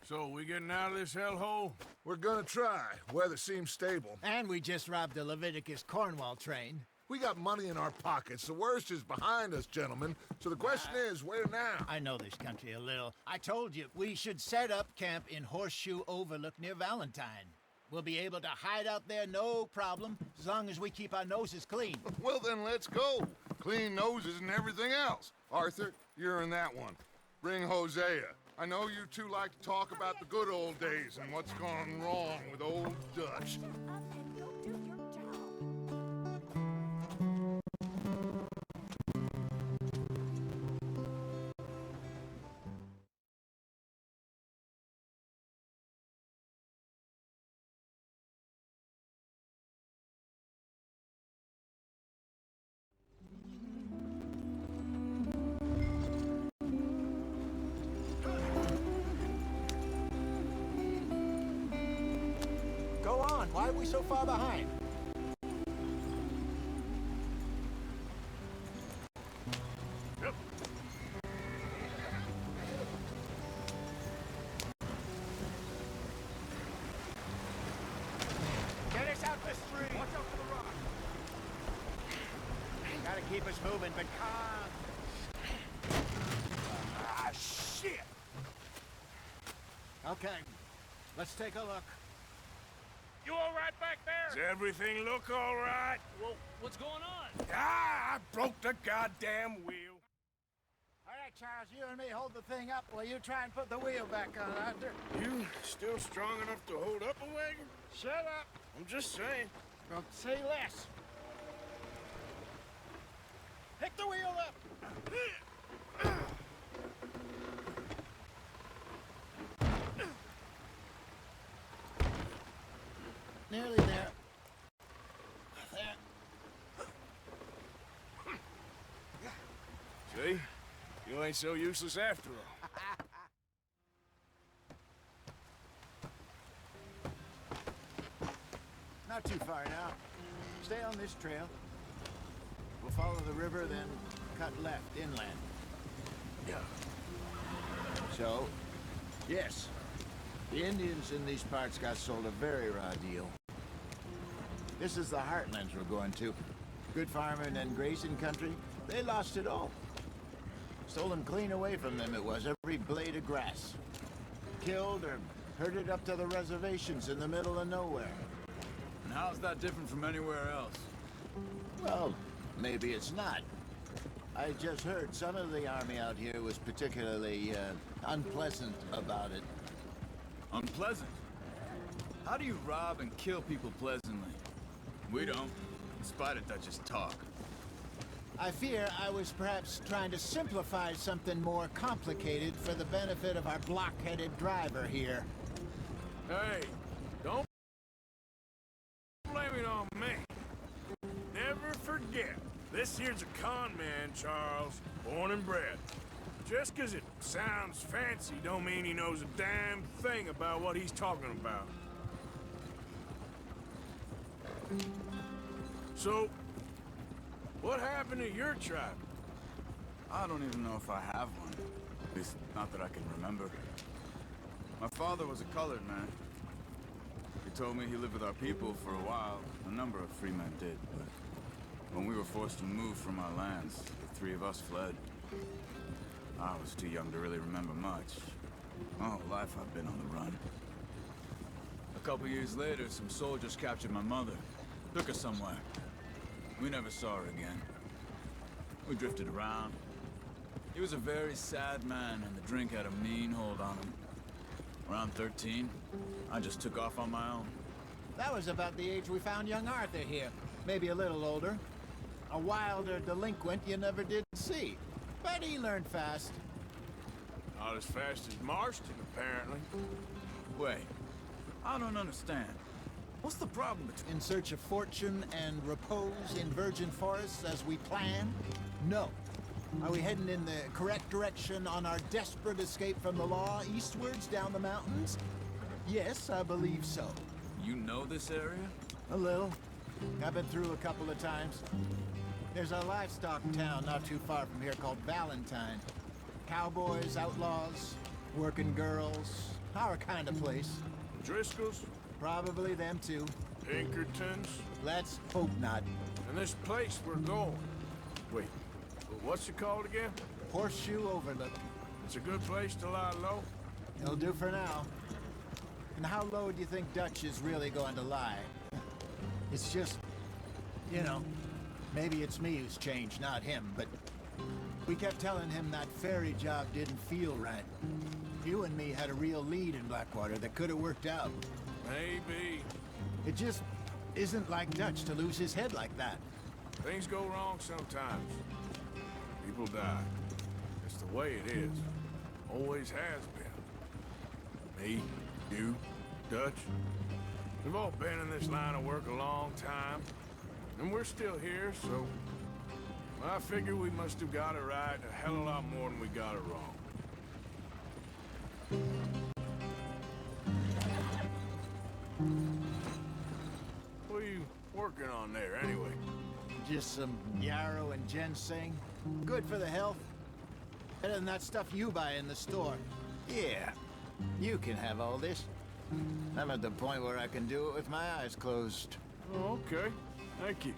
So, we getting out of this hellhole? We're gonna try. Weather seems stable. And we just robbed a Leviticus Cornwall train. We got money in our pockets. The worst is behind us, gentlemen. So the question is, where now? I know this country a little. I told you, we should set up camp in Horseshoe Overlook near Valentine. We'll be able to hide out there no problem, as long as we keep our noses clean. Well, then let's go. Clean noses and everything else. Arthur, you're in that one. Bring Hosea. I know you two like to talk about the good old days and what's gone wrong with old Dutch. Go on, why are we so far behind? Yep. Get us out the street! Watch out for the rock! Gotta keep us moving, but calm. Ah, shit! Okay, let's take a look. You all right back there? Does everything look all right? Well, what's going on? Ah, I broke the goddamn wheel. All right, Charles, you and me hold the thing up while you try and put the wheel back on, Arthur. You still strong enough to hold up a wagon? Shut up. I'm just saying. Don't say less. Pick the wheel up. Nearly there. There. See? You ain't so useless after all. Not too far now. Stay on this trail. We'll follow the river, then cut left inland. Yeah. So, yes, the Indians in these parts got sold a very raw deal. This is the heartlands we're going to. Good farming and grazing country, they lost it all. Stolen clean away from them it was, every blade of grass. Killed or herded up to the reservations in the middle of nowhere. And how's that different from anywhere else? Well, maybe it's not. I just heard some of the army out here was particularly, unpleasant about it. Unpleasant? How do you rob and kill people pleasantly? We don't, in spite of Dutch's talk. I fear I was perhaps trying to simplify something more complicated for the benefit of our block-headed driver here. Hey, don't blame it on me. Never forget, this here's a con man, Charles, born and bred. Just 'cause it sounds fancy don't mean he knows a damn thing about what he's talking about. So, what happened to your tribe? I don't even know if I have one. At least, not that I can remember. My father was a colored man. He told me he lived with our people for a while. A number of free men did, but when we were forced to move from our lands, the three of us fled. I was too young to really remember much. My whole life I've been on the run. A couple years later, some soldiers captured my mother. Took her somewhere. We never saw her again. We drifted around. He was a very sad man, and the drink had a mean hold on him. Around 13, I just took off on my own. That was about the age we found young Arthur here. Maybe a little older. A wilder delinquent you never did see. But he learned fast. Not as fast as Marston, apparently. Wait, I don't understand. What's the problem between... In search of fortune and repose in virgin forests as we planned? No. Are we heading in the correct direction on our desperate escape from the law eastwards down the mountains? Yes, I believe so. You know this area? A little. I've been through a couple of times. There's a livestock town not too far from here called Valentine. Cowboys, outlaws, working girls, Our kind of place. Driscoll's, Probably them too. Pinkertons, Let's hope not. and this place we're going. Wait, what's it called again? Horseshoe Overlook. It's a good place to lie low. It'll do for now. And how low do you think Dutch is really going to lie? It's just, you know, maybe it's me who's changed, not him, but we kept telling him that ferry job didn't feel right. You and me had a real lead in Blackwater that could have worked out. Maybe. It just isn't like Dutch to lose his head like that. Things go wrong sometimes. People die. It's the way it is. Always has been. Me, you, Dutch. We've all been in this line of work a long time. And we're still here, so... I figure we must have got it right a hell of a lot more than we got it wrong. What are you working on there, anyway? Just some yarrow and ginseng. Good for the health. Better than that stuff you buy in the store. Yeah, you can have all this. I'm at the point where I can do it with my eyes closed. Oh, okay. Thank you.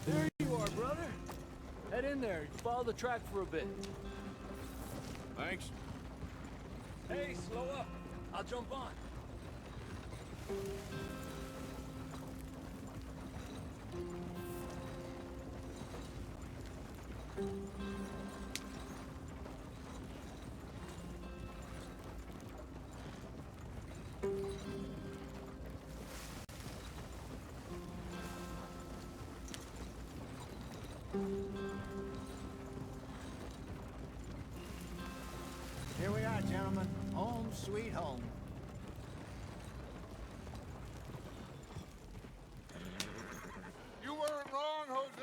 There you are, brother. Head in there. Follow the track for a bit. Thanks. Hey, slow up. I'll jump on. Here we are, gentlemen. Home sweet home.